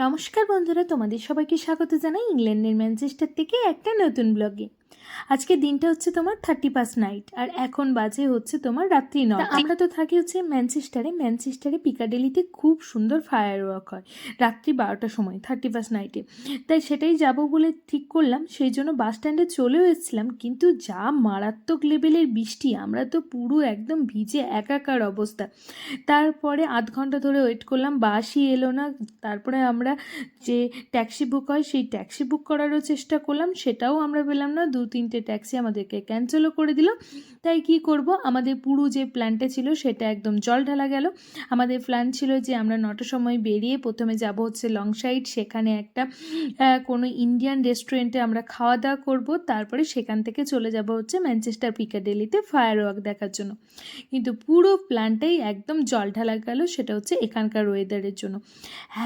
নমস্কার বন্ধুরা, তোমাদের সবাইকে স্বাগত জানাই ইংল্যান্ডের ম্যানচেস্টার থেকে একটা নতুন ব্লগে। আজকে দিনটা হচ্ছে তোমার 31 নাইট, আর এখন বাজে হচ্ছে তোমার রাত্রি 9। আমরা তো থাকি হচ্ছে ম্যানচেস্টারে পিকাডেলিতে খুব সুন্দর ফায়ার ওয়ার্ক হয় রাত্রি 12টার সময় 31 নাইটে। তাই সেটাই যাব বলে ঠিক করলাম, সেই জন্য বাস স্ট্যান্ডে চলেও এসেছিলাম। কিন্তু যা মারাত্মক লেভেলের বৃষ্টি, আমরা তো পুরো একদম ভিজে একাকার অবস্থা। তারপরে আধ ঘন্টা ধরে ওয়েট করলাম, বাসই এলো না। তারপরে আমরা যে ট্যাক্সি বুক হয় সেই ট্যাক্সি বুক করারও চেষ্টা করলাম, সেটাও আমরা পেলাম না। 2-3টে ট্যাক্সি আমাদেরকে ক্যান্সেলও করে দিল। তাই কি করব, আমাদের পুরো যে প্ল্যানটা ছিল সেটা একদম জল ঢালা গেল। আমাদের প্ল্যান ছিল যে আমরা 9টার সময় বেরিয়ে প্রথমে যাব হচ্ছে লং সাইড, সেখানে একটা কোনো ইন্ডিয়ান রেস্টুরেন্টে আমরা খাওয়া দাওয়া করব। তারপরে সেখান থেকে চলে যাব হচ্ছে ম্যানচেস্টার পিকাডেলিতে ফায়ার ওয়ার্ক দেখার জন্য। কিন্তু পুরো প্ল্যানটাই একদম জল ঢালা গেল, সেটা হচ্ছে এখানকার ওয়েদারের জন্য।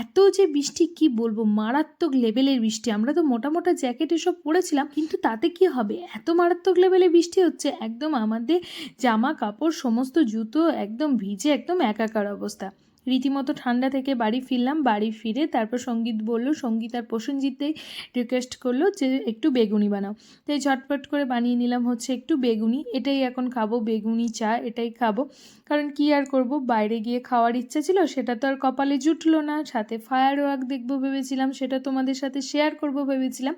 এত যে বৃষ্টি কি বলবো, মারাত্মক লেভেলের বৃষ্টি। আমরা তো মোটা মোটা জ্যাকেট এসব পরেছিলাম, কিন্তু তাতে কি হবে, এত মারাত্মক লেভেলের বৃষ্টি হচ্ছে, একদম আমাদের জামা কাপড় সমস্ত জুতো একদম ভিজে একদম একাকার অবস্থা। রীতিমতো ঠান্ডা থেকে বাড়ি ফিরলাম। বাড়ি ফিরে তারপর সঙ্গীত বলল, সঙ্গীত আর প্রসেনজিৎই রিকোয়েস্ট করলো যে একটু বেগুনি বানাও। তাই ঝটপট করে বানিয়ে নিলাম হচ্ছে একটু বেগুনি। এটাই এখন খাবো, বেগুনি চা এটাই খাবো। কারণ কি আর করব, বাইরে গিয়ে খাওয়ার ইচ্ছা ছিল, সেটা তো আর কপালে জুটলো না। সাথে ফায়ার ওয়ার্ক দেখবো ভেবেছিলাম, সেটা তোমাদের সাথে শেয়ার করব ভেবেছিলাম।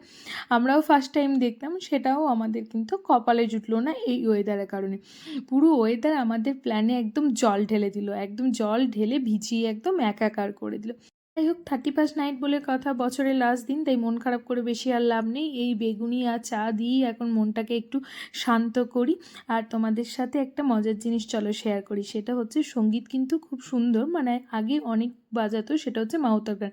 আমরাও ফার্স্ট টাইম দেখতাম, সেটাও আমাদের কিন্তু কপালে জুটলো না এই ওয়েদারের কারণে। পুরো ওয়েদার আমাদের প্ল্যানে একদম জল ঢেলে দিল, একদম জল ঢেলে ভিজিয়ে একদম একাকার করে দিল। যাই হোক, 31 নাইট বলে কথা, বছরের লাস্ট দিন, তাই মন খারাপ করে বেশি আর লাভ নেই। এই বেগুনি আর চা দিয়েই এখন মনটাকে একটু শান্ত করি। আর তোমাদের সাথে একটা মজার জিনিস চলো শেয়ার করি, সেটা হচ্ছে সঙ্গীত কিন্তু খুব সুন্দর, মানে আগে অনেক বাজাতো, সেটা হচ্ছে মাউথ অর্গান।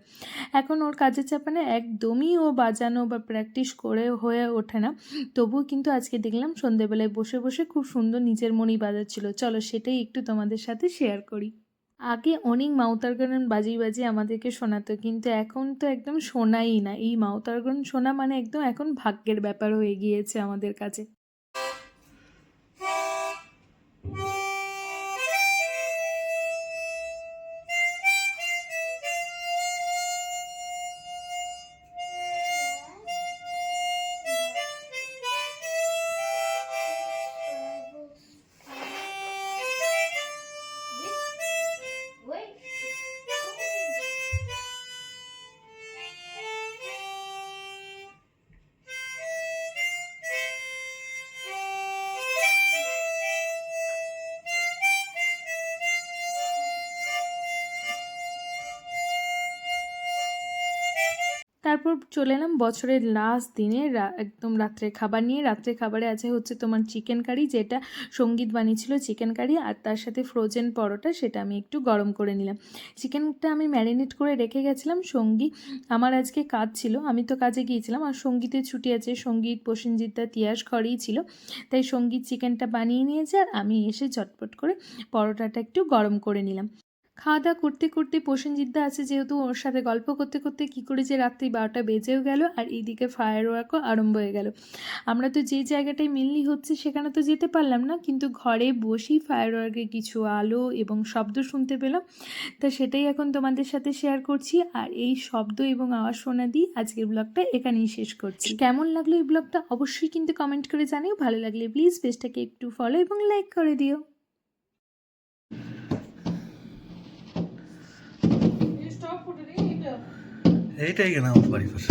এখন ওর কাজের চাপানে একদমই ও বাজানো বা প্র্যাকটিস করে হয়ে ওঠে না। তবুও কিন্তু আজকে দেখলাম সন্ধেবেলায় বসে বসে খুব সুন্দর নিজের মনেই বাজাচ্ছিল। চলো সেটাই একটু তোমাদের সাথে শেয়ার করি। আগে অনেক মাউথ অর্গান বাজিয়ে আমাদেরকে শোনাতো, কিন্তু এখন তো একদম শোনাই না। এই মাউথ অর্গান শোনা মানে একদম এখন ভাগ্যের ব্যাপার হয়ে গিয়েছে আমাদের কাছে। তারপর চলে এলাম বছরের লাস্ট দিনে একদম রাত্রের খাবার নিয়ে। রাত্রের খাবারে আছে হচ্ছে তোমার চিকেন কারি, যেটা সঙ্গীত বানিয়েছিল চিকেন কারি, আর তার সাথে ফ্রোজেন পরোটা, সেটা আমি একটু গরম করে নিলাম। চিকেনটা আমি ম্যারিনেট করে রেখে গেছিলাম। সঙ্গীত, আমার আজকে কাজ ছিল, আমি তো কাজে গিয়েছিলাম, আর সঙ্গীতের ছুটি আছে। সঙ্গীত, প্রসেনজিৎ, তিয়াস ঘরেই ছিল। তাই সঙ্গীত চিকেনটা বানিয়ে নিয়েছে, আর আমি এসে ঝটপট করে পরোটাটা একটু গরম করে নিলাম। খাওয়া দাওয়া করতে করতে প্রসেনজিৎদা আছে যেহেতু, ওর সাথে গল্প করতে করতে কী করে যে রাত্রি 12টা বেজেও গেল, আর এইদিকে ফায়ার ওয়ার্কও আরম্ভ হয়ে গেল। আমরা তো যে জায়গাটায় মেনলি হচ্ছে সেখানে তো যেতে পারলাম না, কিন্তু ঘরে বসেই ফায়ার ওয়ার্কের কিছু আলো এবং শব্দ শুনতে পেলাম। তা সেটাই এখন তোমাদের সাথে শেয়ার করছি। আর এই শব্দ এবং আওয়াজ শোনা দিয়ে আজকের ব্লগটা এখানেই শেষ করছি। কেমন লাগলো এই ব্লগটা অবশ্যই কিন্তু কমেন্ট করে জানিও। ভালো লাগলে প্লিজ পেজটাকে একটু ফলো এবং লাইক করে দিও। এইটাই কেনা আমার বাড়ির পাশে।